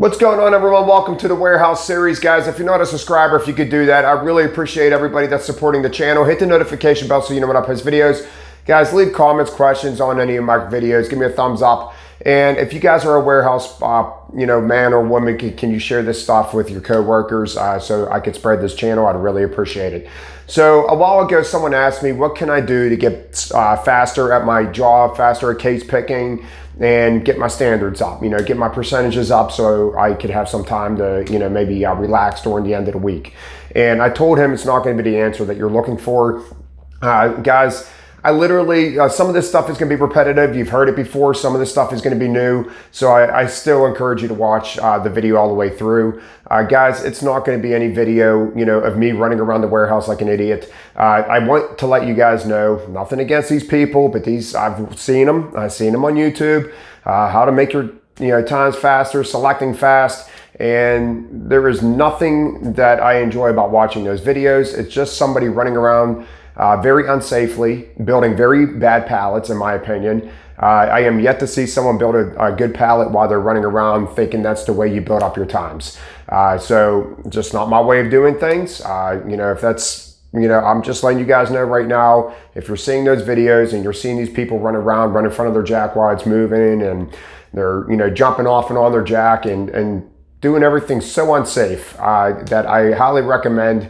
What's going on, everyone? Welcome to the Warehouse Series, guys. If you're not a subscriber, if you could do that, I really appreciate everybody that's supporting the channel. Hit the notification bell so you know when I post videos. Guys, leave comments, questions on any of my videos. Give me a thumbs up. And if you guys are a warehouse, man or woman, can you share this stuff with your coworkers so I could spread this channel? I'd really appreciate it. So a while ago, someone asked me, what can I do to get faster at my job, faster at case picking, and get my standards up, get my percentages up so I could have some time to, maybe relax during the end of the week. And I told him it's not going to be the answer that you're looking for. Guys, I literally, some of this stuff is going to be repetitive. You've heard it before. Some of this stuff is going to be new. So I still encourage you to watch the video all the way through. Guys, it's not going to be any video, of me running around the warehouse like an idiot. I want to let you guys know, nothing against these people, but I've seen them. I've seen them on YouTube, how to make your, times faster, selecting fast. And there is nothing that I enjoy about watching those videos. It's just somebody running around very unsafely, building very bad pallets, in my opinion. I am yet to see someone build a good pallet while they're running around thinking that's the way you build up your times. So just not my way of doing things. If that's, I'm just letting you guys know right now, if you're seeing those videos and you're seeing these people run around, run in front of their jack while it's moving, and they're, jumping off and on their jack and doing everything so unsafe, that I highly recommend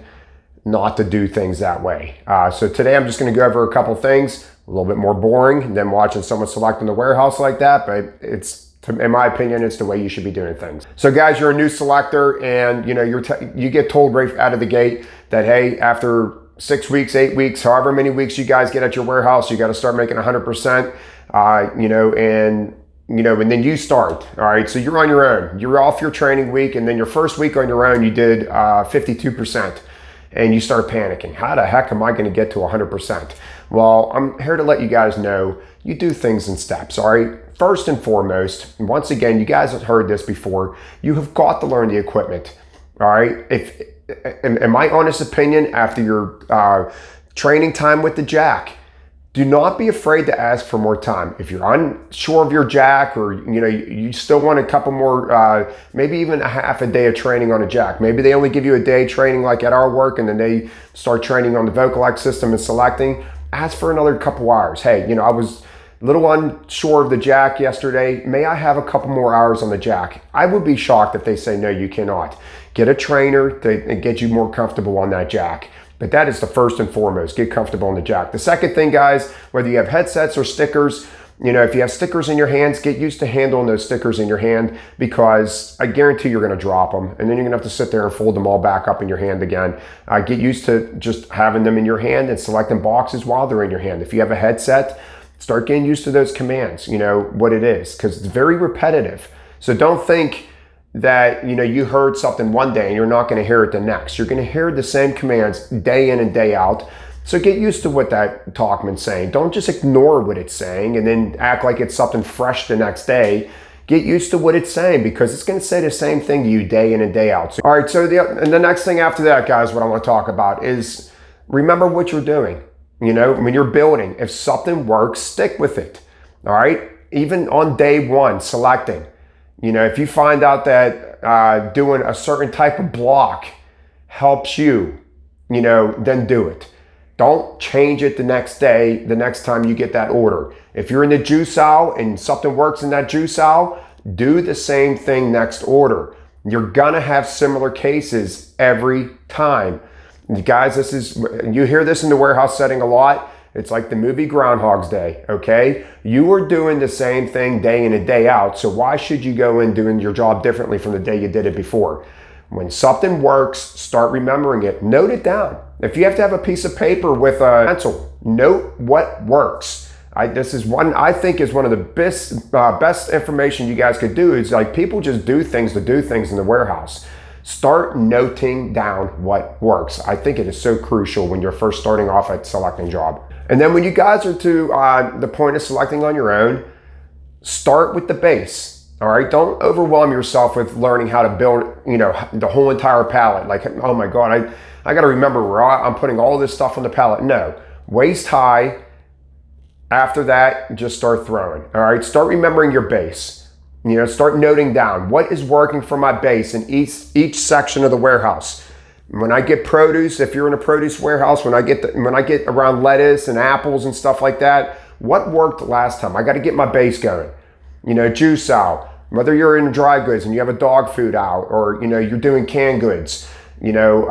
not to do things that way. So today I'm just going to go over a couple things, a little bit more boring than watching someone select in the warehouse like that, but in my opinion, it's the way you should be doing things. So guys, you're a new selector and you get told right out of the gate that, hey, after 6 weeks, 8 weeks, however many weeks you guys get at your warehouse, you got to start making 100%, and then you start, all right? So you're on your own. You're off your training week, and then your first week on your own, you did 52%. And you start panicking. How the heck am I going to get to 100%? Well, I'm here to let you guys know you do things in steps, all right? First and foremost, once again, you guys have heard this before, you have got to learn the equipment, all right? In my honest opinion, after your training time with the jack, do not be afraid to ask for more time. If you're unsure of your jack, or you still want a couple more, maybe even a half a day of training on a jack. Maybe they only give you a day training like at our work, and then they start training on the Vocalike system and selecting. Ask for another couple hours. Hey, I was a little unsure of the jack yesterday. May I have a couple more hours on the jack? I would be shocked if they say, no, you cannot. Get a trainer to get you more comfortable on that jack. But that is the first and foremost, get comfortable on the jack. The second thing, guys, whether you have headsets or stickers, if you have stickers in your hands, get used to handling those stickers in your hand, because I guarantee you're going to drop them, and then you're going to have to sit there and fold them all back up in your hand again. Get used to just having them in your hand and selecting boxes while they're in your hand. If you have a headset, start getting used to those commands, what it is, because it's very repetitive. So don't think that you heard something one day and you're not going to hear it the next. You're going to hear the same commands day in and day out. So get used to what that talkman's saying. Don't just ignore what it's saying and then act like it's something fresh the next day. Get used to what it's saying, because it's going to say the same thing to you day in and day out. So, all right, so the next thing after that, guys, what I want to talk about is remember what you're doing. When you're building, if something works, stick with it. All right, even on day one, selecting. If you find out that doing a certain type of block helps you, then do it. Don't change it the next day, the next time you get that order. If you're in the juice aisle and something works in that juice aisle, do the same thing next order. You're gonna have similar cases every time. Guys, you hear this in the warehouse setting a lot. It's like the movie Groundhog's Day, okay? You are doing the same thing day in and day out, so why should you go in doing your job differently from the day you did it before? When something works, start remembering it. Note it down. If you have to have a piece of paper with a pencil, note what works. This is one I think is one of the best information you guys could do. Is like, people just do things to do things in the warehouse. Start noting down what works. I think it is so crucial when you're first starting off at selecting job. And then when you guys are to the point of selecting on your own, start with the base. All right, don't overwhelm yourself with learning how to build, the whole entire pallet. Like, oh my God, I got to remember where I'm putting all this stuff on the pallet. No, waist high. After that, just start throwing. All right, start remembering your base. You know, start noting down what is working for my base in each section of the warehouse. When I get produce, if you're in a produce warehouse, when I get around lettuce and apples and stuff like that, what worked last time? I got to get my base going. You know, juice out. Whether you're in dry goods and you have a dog food out, or you know you're doing canned goods, you know,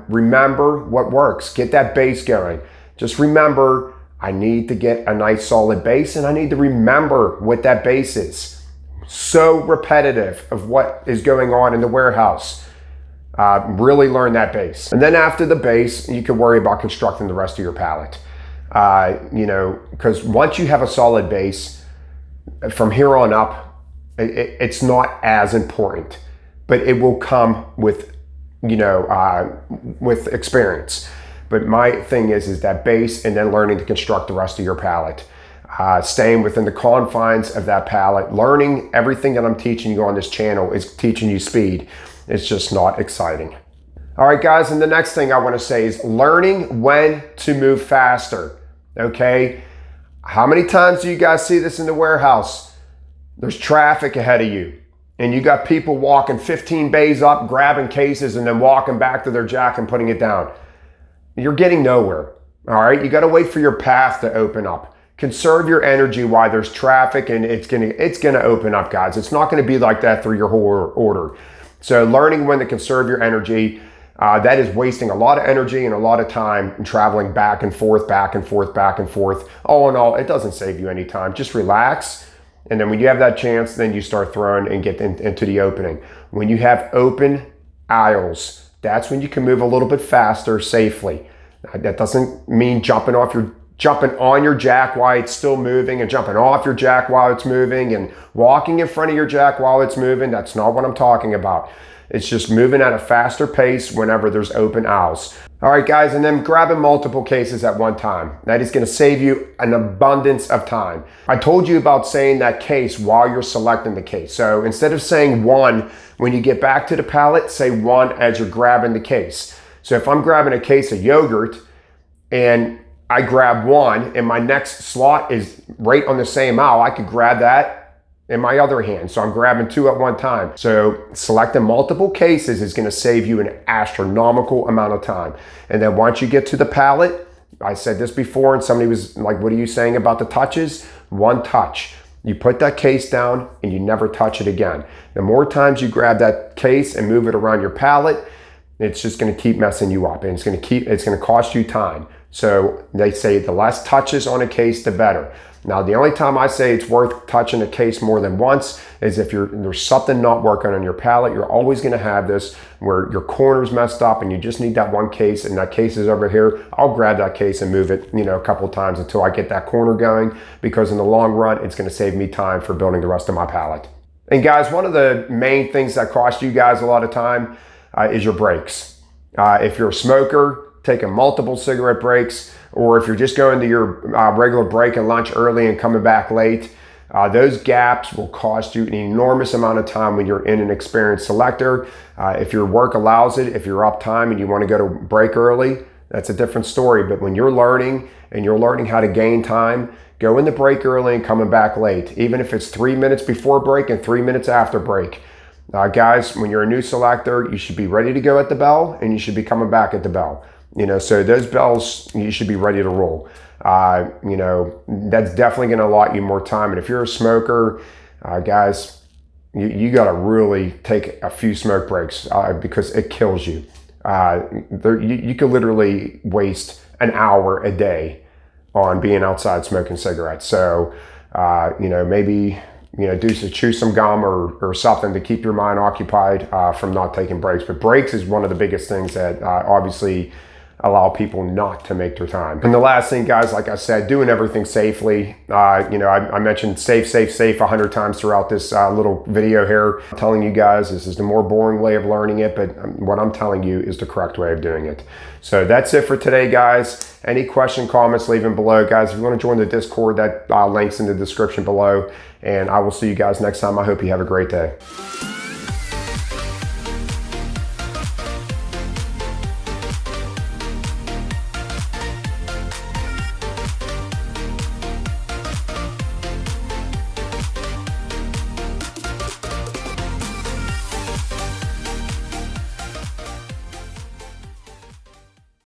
remember what works. Get that base going. Just remember, I need to get a nice solid base, and I need to remember what that base is. So repetitive of what is going on in the warehouse. Really learn that base. And then after the base, you can worry about constructing the rest of your pallet. You know, because once you have a solid base, from here on up, it's not as important, but it will come with, you know, with experience. But my thing is that base, and then learning to construct the rest of your pallet. Staying within the confines of that pallet, learning everything that I'm teaching you on this channel is teaching you speed. It's just not exciting. All right, guys, and the next thing I want to say is learning when to move faster, okay? How many times do you guys see this in the warehouse? There's traffic ahead of you, and you got people walking 15 bays up, grabbing cases, and then walking back to their jack and putting it down. You're getting nowhere, all right? You got to wait for your path to open up. Conserve your energy while there's traffic, and it's gonna open up, guys. It's not gonna be like that through your whole order. So learning when to conserve your energy, that is wasting a lot of energy and a lot of time traveling back and forth, back and forth, back and forth. All in all, it doesn't save you any time. Just relax. And then when you have that chance, then you start throwing and get into the opening. When you have open aisles, that's when you can move a little bit faster safely. That doesn't mean jumping on your jack while it's still moving, and jumping off your jack while it's moving, and walking in front of your jack while it's moving. That's not what I'm talking about. It's just moving at a faster pace whenever there's open aisles. All right, guys, and then grabbing multiple cases at one time. That is going to save you an abundance of time. I told you about saying that case while you're selecting the case. So instead of saying one, when you get back to the pallet, say one as you're grabbing the case. So if I'm grabbing a case of yogurt and I grab one and my next slot is right on the same aisle, I could grab that in my other hand. So I'm grabbing two at one time. So selecting multiple cases is going to save you an astronomical amount of time. And then once you get to the pallet, I said this before and somebody was like, what are you saying about the touches? One touch. You put that case down and you never touch it again. The more times you grab that case and move it around your pallet, it's just going to keep messing you up, and it's going to cost you time. So they say the less touches on a case, the better. Now, the only time I say it's worth touching a case more than once is if there's something not working on your pallet. You're always going to have this where your corner's messed up and you just need that one case, and that case is over here. I'll grab that case and move it, you know, a couple of times until I get that corner going, because in the long run, it's going to save me time for building the rest of my pallet. And guys, one of the main things that cost you guys a lot of time is your breaks. If you're a smoker, taking multiple cigarette breaks, or if you're just going to your regular break and lunch early and coming back late, those gaps will cost you an enormous amount of time when you're in an experienced selector. If your work allows it, if you're up time and you want to go to break early, that's a different story. But when you're learning and you're learning how to gain time, go in the break early and coming back late, even if it's 3 minutes before break and 3 minutes after break. Guys, when you're a new selector, you should be ready to go at the bell, and you should be coming back at the bell. You know, so those bells, you should be ready to roll. You know, that's definitely going to allot you more time. And if you're a smoker, guys, you got to really take a few smoke breaks because it kills you. You could literally waste an hour a day on being outside smoking cigarettes. So, you know, maybe, you know, chew some gum or something to keep your mind occupied from not taking breaks. But breaks is one of the biggest things that obviously allow people not to make their time. And the last thing, guys, like I said, doing everything safely. You know, I mentioned safe 100 times throughout this little video here. I'm telling you guys, this is the more boring way of learning it, but what I'm telling you is the correct way of doing it. So that's it for today, guys. Any question, comments, leave them below. Guys, if you want to join the Discord, that link's in the description below. And I will see you guys next time. I hope you have a great day.